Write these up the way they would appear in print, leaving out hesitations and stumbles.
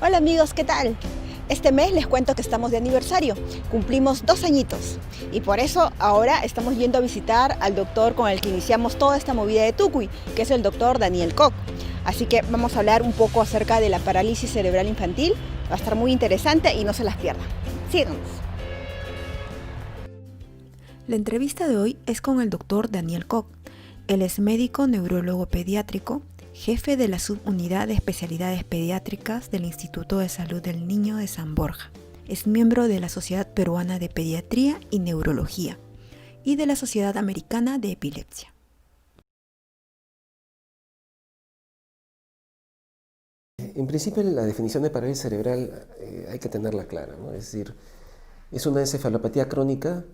Hola amigos, ¿qué tal? Este mes les cuento que estamos de aniversario, cumplimos 2 añitos y por eso ahora estamos yendo a visitar al doctor con el que iniciamos toda esta movida de Tucuy, que es el doctor Daniel Koch. Así que vamos a hablar un poco acerca de la parálisis cerebral infantil, va a estar muy interesante y no se las pierdan. Síganos. La entrevista de hoy es con el doctor Daniel Koch. Él es médico neurólogo pediátrico, jefe de la subunidad de especialidades pediátricas del Instituto de Salud del Niño de San Borja. Es miembro de la Sociedad Peruana de Pediatría y Neurología y de la Sociedad Americana de Epilepsia. En principio, la definición de parálisis cerebral hay que tenerla clara, ¿no? Es decir, es una encefalopatía crónica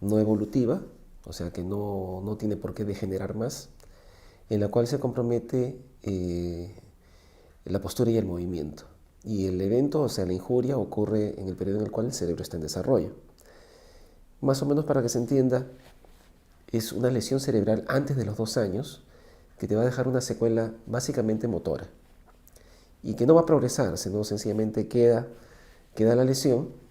no evolutiva, o sea que no tiene por qué degenerar más, en la cual se compromete la postura y el movimiento. Y el evento, o sea, la injuria, ocurre en el periodo en el cual el cerebro está en desarrollo. Más o menos para que se entienda, es una lesión cerebral antes de los 2 años que te va a dejar una secuela básicamente motora y que no va a progresar, sino sencillamente queda la lesión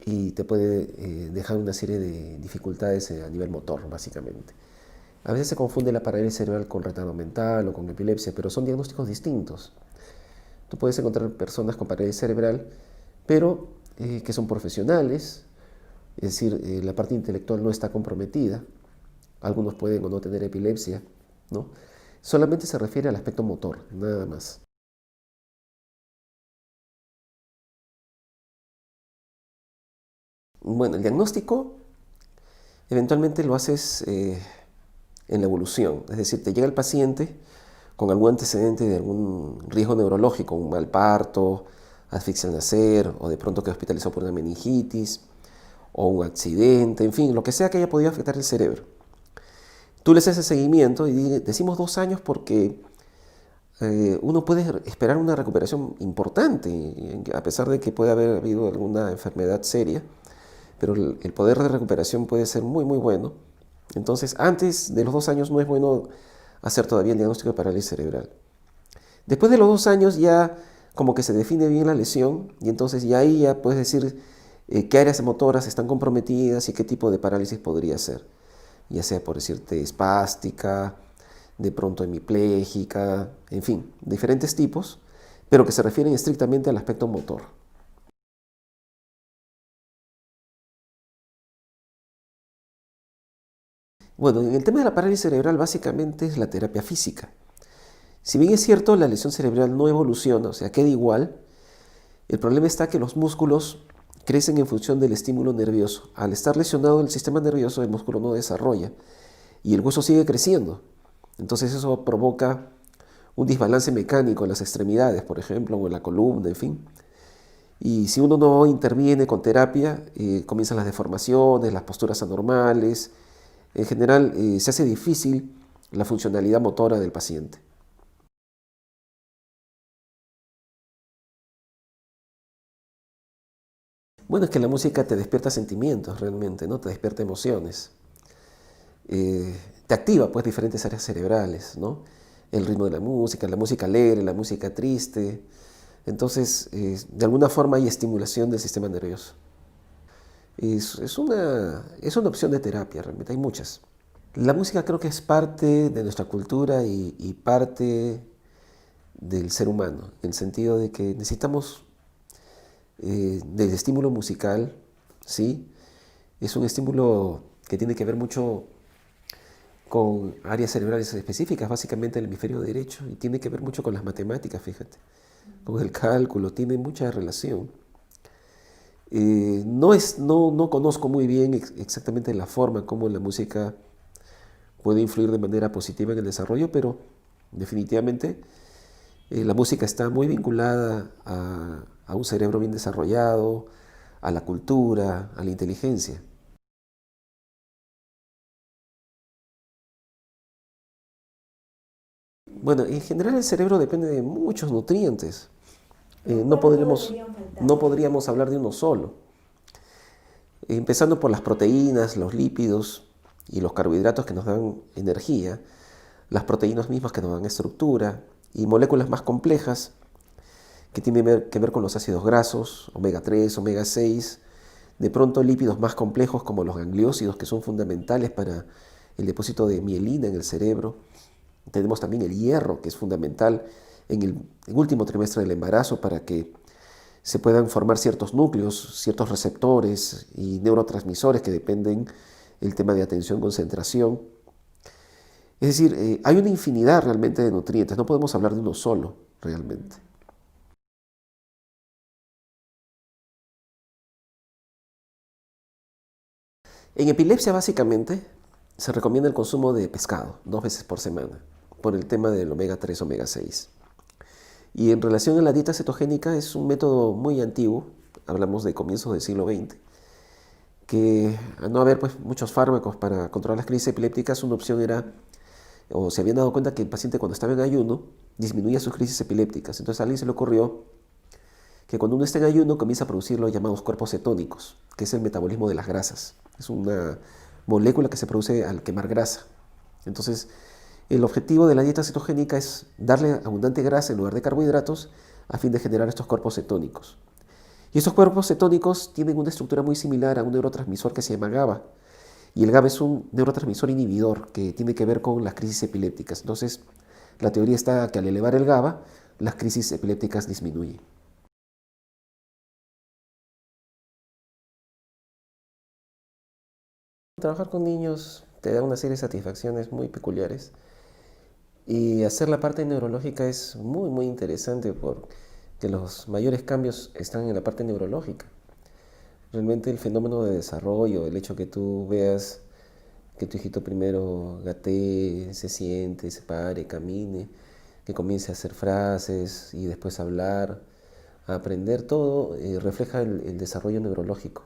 y te puede dejar una serie de dificultades a nivel motor, básicamente. A veces se confunde la parálisis cerebral con retardo mental o con epilepsia, pero son diagnósticos distintos. Tú puedes encontrar personas con parálisis cerebral, pero que son profesionales, es decir, la parte intelectual no está comprometida. Algunos pueden o no tener epilepsia, ¿no? Solamente se refiere al aspecto motor, nada más. Bueno, el diagnóstico eventualmente lo haces en la evolución, es decir, te llega el paciente con algún antecedente de algún riesgo neurológico, un mal parto, asfixia al nacer, o de pronto que hospitalizó por una meningitis, o un accidente, en fin, lo que sea que haya podido afectar el cerebro. Tú le haces el seguimiento y decimos 2 años porque uno puede esperar una recuperación importante, a pesar de que puede haber habido alguna enfermedad seria, pero el poder de recuperación puede ser muy, muy bueno. Entonces, antes de los 2 años no es bueno hacer todavía el diagnóstico de parálisis cerebral. Después de los 2 años ya como que se define bien la lesión y entonces ya ahí ya puedes decir qué áreas motoras están comprometidas y qué tipo de parálisis podría ser. Ya sea por decirte espástica, de pronto hemipléjica, en fin, diferentes tipos, pero que se refieren estrictamente al aspecto motor. Bueno, en el tema de la parálisis cerebral básicamente es la terapia física. Si bien es cierto, la lesión cerebral no evoluciona, o sea, queda igual, el problema está que los músculos crecen en función del estímulo nervioso. Al estar lesionado el sistema nervioso, el músculo no desarrolla y el hueso sigue creciendo. Entonces eso provoca un desbalance mecánico en las extremidades, por ejemplo, o en la columna, en fin. Y si uno no interviene con terapia, comienzan las deformaciones, las posturas anormales. En general, se hace difícil la funcionalidad motora del paciente. Bueno, es que la música te despierta sentimientos realmente, ¿no? Te despierta emociones. Te activa pues diferentes áreas cerebrales, ¿no? El ritmo de la música alegre, la música triste. Entonces, de alguna forma hay estimulación del sistema nervioso. Es una opción de terapia, realmente hay muchas. La música creo que es parte de nuestra cultura y parte del ser humano, en el sentido de que necesitamos del estímulo musical, ¿sí? Es un estímulo que tiene que ver mucho con áreas cerebrales específicas, básicamente el hemisferio derecho, y tiene que ver mucho con las matemáticas, fíjate, con el cálculo, tiene mucha relación. No conozco muy bien exactamente la forma como la música puede influir de manera positiva en el desarrollo, pero definitivamente la música está muy vinculada a un cerebro bien desarrollado, a la cultura, a la inteligencia. Bueno, en general el cerebro depende de muchos nutrientes. No podríamos hablar de uno solo. Empezando por las proteínas, los lípidos, y los carbohidratos que nos dan energía, las proteínas mismas que nos dan estructura y moléculas más complejas que tienen que ver con los ácidos grasos, omega 3, omega 6, de pronto lípidos más complejos como los gangliósidos que son fundamentales para el depósito de mielina en el cerebro. Tenemos también el hierro, que es fundamental en el último trimestre del embarazo para que se puedan formar ciertos núcleos, ciertos receptores y neurotransmisores que dependen del tema de atención, concentración. Es decir, hay una infinidad realmente de nutrientes, no podemos hablar de uno solo realmente. En epilepsia básicamente se recomienda el consumo de pescado 2 veces por semana por el tema del omega 3, omega 6. Y en relación a la dieta cetogénica es un método muy antiguo, hablamos de comienzos del siglo XX, que al no haber pues, muchos fármacos para controlar las crisis epilépticas, una opción era, o se habían dado cuenta que el paciente cuando estaba en ayuno disminuía sus crisis epilépticas. Entonces a alguien se le ocurrió que cuando uno está en ayuno comienza a producir los llamados cuerpos cetónicos, que es el metabolismo de las grasas. Es una molécula que se produce al quemar grasa. Entonces, el objetivo de la dieta cetogénica es darle abundante grasa en lugar de carbohidratos a fin de generar estos cuerpos cetónicos. Y estos cuerpos cetónicos tienen una estructura muy similar a un neurotransmisor que se llama GABA. Y el GABA es un neurotransmisor inhibidor que tiene que ver con las crisis epilépticas. Entonces, la teoría está que al elevar el GABA, las crisis epilépticas disminuyen. Trabajar con niños te da una serie de satisfacciones muy peculiares y hacer la parte neurológica es muy interesante porque los mayores cambios están en la parte neurológica. Realmente el fenómeno de desarrollo, el hecho que tú veas que tu hijito primero gatee, se siente, se pare, camine, que comience a hacer frases y después a hablar, a aprender todo, refleja el desarrollo neurológico.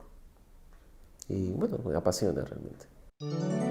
Y bueno, me apasiona realmente.